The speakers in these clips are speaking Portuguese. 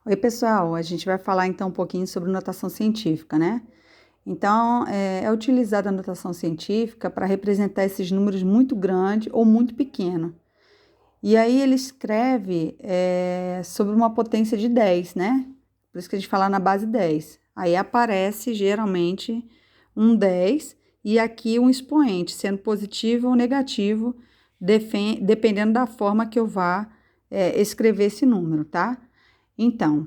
Oi, pessoal, a gente vai falar então um pouquinho sobre notação científica, né? Então, é utilizada a notação científica para representar esses números muito grandes ou muito pequenos. E aí ele escreve sobre uma potência de 10, né? Por isso que a gente fala na base 10. Aí aparece geralmente um 10 e aqui um expoente, sendo positivo ou negativo, dependendo da forma que eu vá escrever esse número, tá? Então,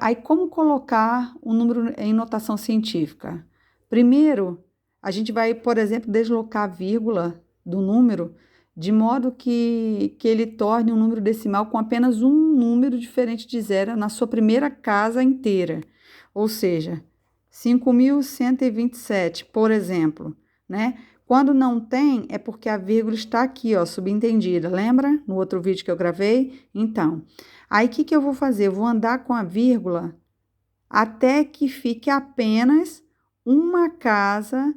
aí como colocar o número em notação científica? Primeiro, a gente vai, por exemplo, deslocar a vírgula do número de modo que ele torne um número decimal com apenas um número diferente de zero na sua primeira casa inteira. Ou seja, 5.127, por exemplo, né? Quando não tem, é porque a vírgula está aqui, ó, subentendida. Lembra? No outro vídeo que eu gravei? Então, aí o que eu vou fazer? Eu vou andar com a vírgula até que fique apenas uma casa,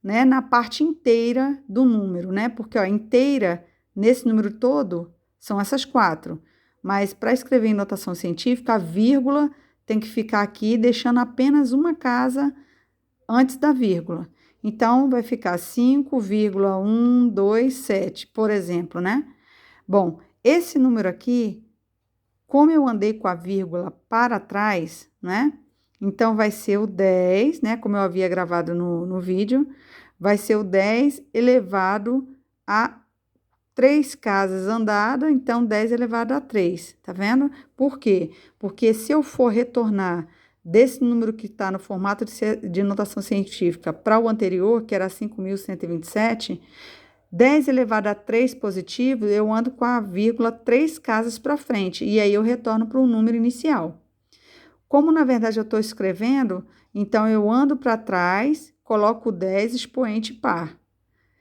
né, na parte inteira do número, né? Porque, ó, inteira, nesse número todo, são essas quatro. Mas para escrever em notação científica, a vírgula tem que ficar aqui, deixando apenas uma casa antes da vírgula. Então, vai ficar 5,127, por exemplo, né? Bom, esse número aqui, como eu andei com a vírgula para trás, né? Então, vai ser o 10, né? Como eu havia gravado no vídeo, vai ser o 10 elevado a 3 casas andadas, então 10 elevado a 3, tá vendo? Por quê? Porque se eu for retornar desse número que está no formato de notação científica para o anterior, que era 5.127, 10 elevado a 3 positivo, eu ando com a vírgula 3 casas para frente, e aí eu retorno para o número inicial. Como, na verdade, eu estou escrevendo, então eu ando para trás, coloco 10 expoente par.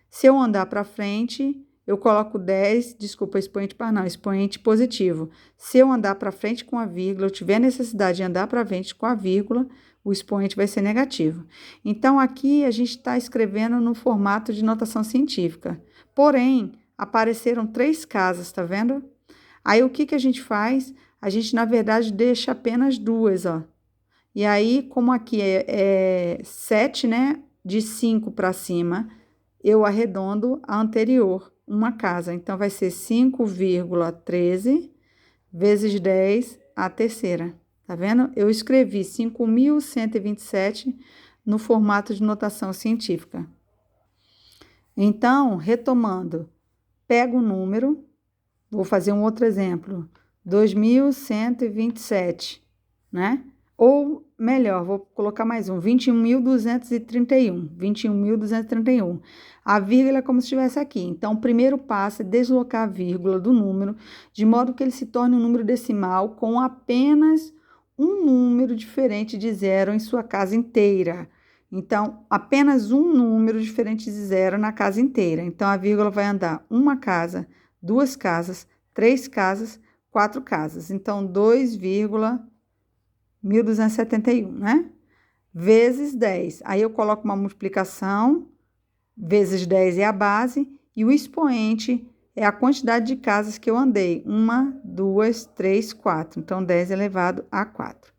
Se eu andar para frente, eu coloco 10, desculpa, expoente par não, expoente positivo. Se eu andar para frente com a vírgula, eu tiver necessidade de andar para frente com a vírgula, o expoente vai ser negativo. Então, aqui a gente está escrevendo no formato de notação científica. Porém, apareceram 3 casas, tá vendo? Aí, o que a gente faz? A gente, na verdade, deixa apenas 2, ó. E aí, como aqui é 7, né? De 5 para cima, eu arredondo a anterior, uma casa. Então, vai ser 5,13 vezes 10 a terceira. Tá vendo? Eu escrevi 5.127 no formato de notação científica. Então, retomando, pego o número, vou fazer um outro exemplo, 2.127, né? Ou melhor, vou colocar mais um, 21.231, 21.231. A vírgula é como se estivesse aqui. Então, o primeiro passo é deslocar a vírgula do número, de modo que ele se torne um número decimal com apenas um número diferente de zero em sua casa inteira. Então, apenas um número diferente de zero na casa inteira. Então, a vírgula vai andar uma casa, 2 casas, 3 casas, 4 casas. Então, 2,1271, né? Vezes 10. Aí eu coloco uma multiplicação, vezes 10 é a base, e o expoente é a quantidade de casas que eu andei. 1, 2, 3, 4. Então, 10 elevado a 4.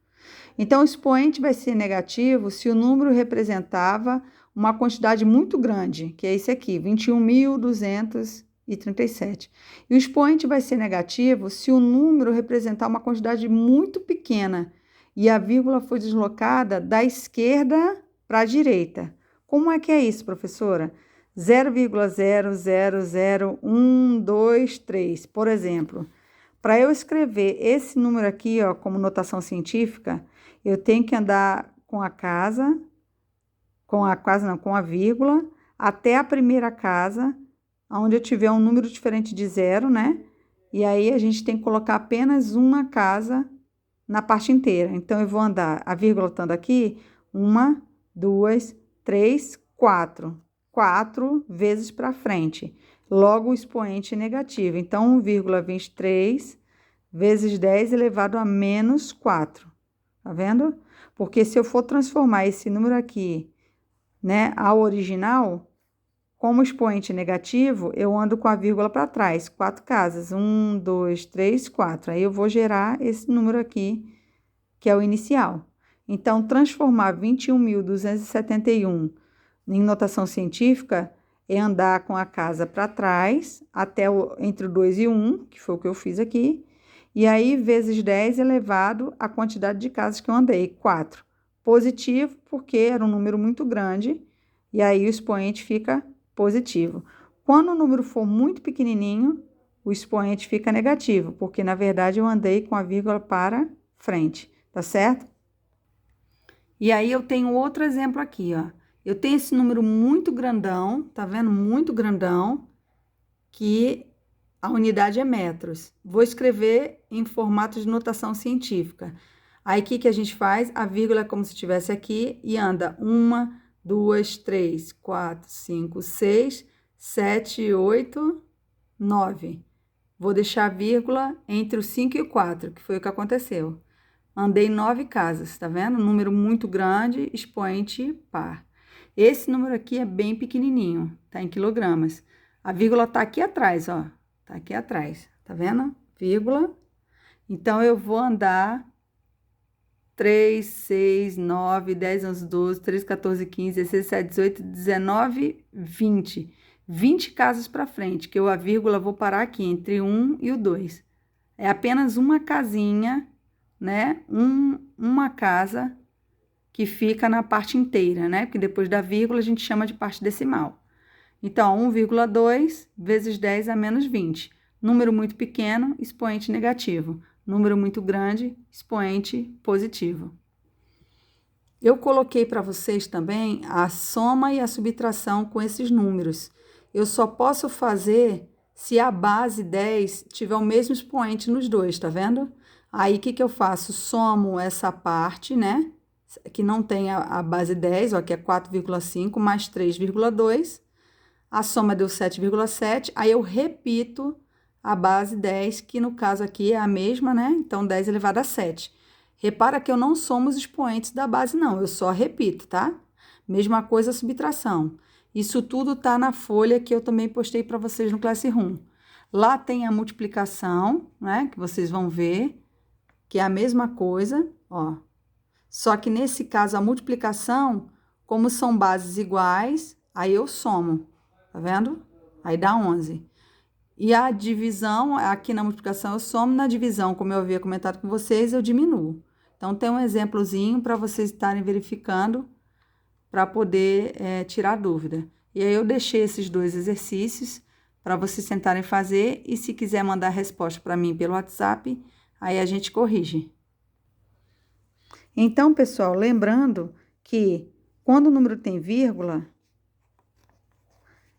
Então, o expoente vai ser negativo se o número representava uma quantidade muito grande, que é esse aqui, 21.237. E o expoente vai ser negativo se o número representar uma quantidade muito pequena e a vírgula foi deslocada da esquerda para a direita. Como é que é isso, professora? 0,000123, por exemplo. Para eu escrever esse número aqui, ó, como notação científica, eu tenho que andar com a casa, com a vírgula, até a primeira casa, onde eu tiver um número diferente de zero, né? E aí a gente tem que colocar apenas uma casa na parte inteira. Então, eu vou andar, a vírgula estando aqui, 1, 2, 3, 4. 4 vezes para frente. Logo, o expoente é negativo. Então, 1,23 vezes 10 elevado a menos 4. Tá vendo? Porque se eu for transformar esse número aqui, né, ao original, Como expoente negativo, eu ando com a vírgula para trás, 4 casas. 1, 2, 3, 4. Aí eu vou gerar esse número aqui, que é o inicial. Então, transformar 21.271 em notação científica é andar com a casa para trás, entre o 2 e 1, que foi o que eu fiz aqui, e aí vezes 10 elevado à quantidade de casas que eu andei, 4. Positivo, porque era um número muito grande, e aí o expoente fica positivo. Quando o número for muito pequenininho, o expoente fica negativo, porque na verdade eu andei com a vírgula para frente, tá certo? E aí eu tenho outro exemplo aqui, ó. Eu tenho esse número muito grandão, tá vendo? Muito grandão, que a unidade é metros. Vou escrever em formato de notação científica. Aí, o que a gente faz? A vírgula é como se estivesse aqui e anda 1, 2, 3, 4, 5, 6, 7, 8, 9. Vou deixar a vírgula entre o 5 e o 4, que foi o que aconteceu. Andei 9 casas, tá vendo? Número muito grande, expoente par. Esse número aqui é bem pequenininho, tá em quilogramas. A vírgula tá aqui atrás, ó. Tá aqui atrás, tá vendo? Vírgula. Então, eu vou andar 3, 6, 9, 10, 11, 12, 13, 14, 15, 16, 17, 18, 19, 20. 20 casas para frente, que eu a vírgula vou parar aqui, entre 1 e o 2. É apenas uma casinha, né? Uma casa que fica na parte inteira, né? Porque depois da vírgula a gente chama de parte decimal. Então, 1,2 vezes 10 a menos 20. Número muito pequeno, expoente negativo. Número muito grande, expoente positivo. Eu coloquei para vocês também a soma e a subtração com esses números. Eu só posso fazer se a base 10 tiver o mesmo expoente nos dois, tá vendo? Aí, o que eu faço? Somo essa parte, né? Que não tem a base 10, ó, que é 4,5 mais 3,2. A soma deu 7,7. Aí, eu repito a base 10, que no caso aqui é a mesma, né? Então, 10 elevado a 7. Repara que eu não somo os expoentes da base, não. Eu só repito, tá? Mesma coisa a subtração. Isso tudo tá na folha que eu também postei para vocês no Classroom. Lá tem a multiplicação, né? Que vocês vão ver, que é a mesma coisa, ó. Só que nesse caso, a multiplicação, como são bases iguais, aí eu somo, tá vendo? Aí dá 11. E a divisão, aqui na multiplicação eu somo, na divisão, como eu havia comentado com vocês, eu diminuo. Então, tem um exemplozinho para vocês estarem verificando, para poder tirar dúvida. E aí, eu deixei esses dois exercícios para vocês tentarem fazer, e se quiser mandar a resposta para mim pelo WhatsApp, aí a gente corrige. Então, pessoal, lembrando que quando o número tem vírgula,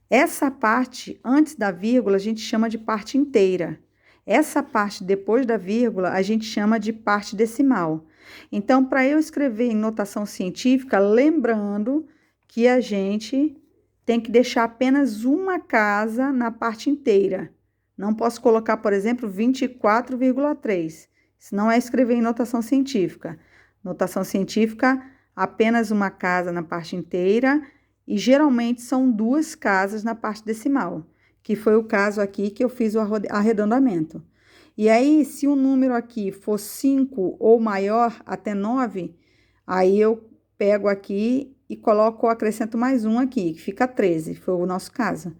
essa parte antes da vírgula a gente chama de parte inteira. Essa parte depois da vírgula a gente chama de parte decimal. Então, para eu escrever em notação científica, lembrando que a gente tem que deixar apenas uma casa na parte inteira. Não posso colocar, por exemplo, 24,3. Isso não é escrever em notação científica. Notação científica, apenas uma casa na parte inteira, e geralmente são 2 casas na parte decimal, que foi o caso aqui que eu fiz o arredondamento. E aí, se o número aqui for 5 ou maior, até 9, aí eu pego aqui e coloco, acrescento mais um aqui, que fica 13, foi o nosso caso.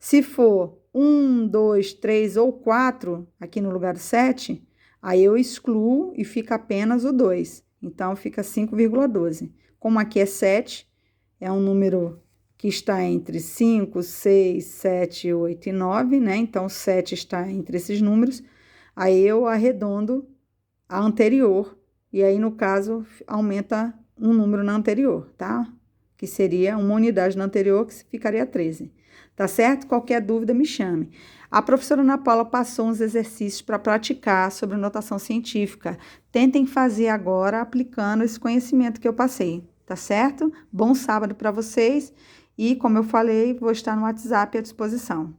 Se for 1, 2, 3 ou 4, aqui no lugar do 7, aí eu excluo e fica apenas o 2. Então, fica 5,12. Como aqui é 7, é um número que está entre 5, 6, 7, 8 e 9, né? Então, 7 está entre esses números. Aí, eu arredondo a anterior. E aí, no caso, aumenta um número na anterior, tá? Que seria uma unidade na anterior, que ficaria 13. Tá certo? Qualquer dúvida, me chame. A professora Ana Paula passou uns exercícios para praticar sobre notação científica. Tentem fazer agora, aplicando esse conhecimento que eu passei, tá certo? Bom sábado para vocês e, como eu falei, vou estar no WhatsApp à disposição.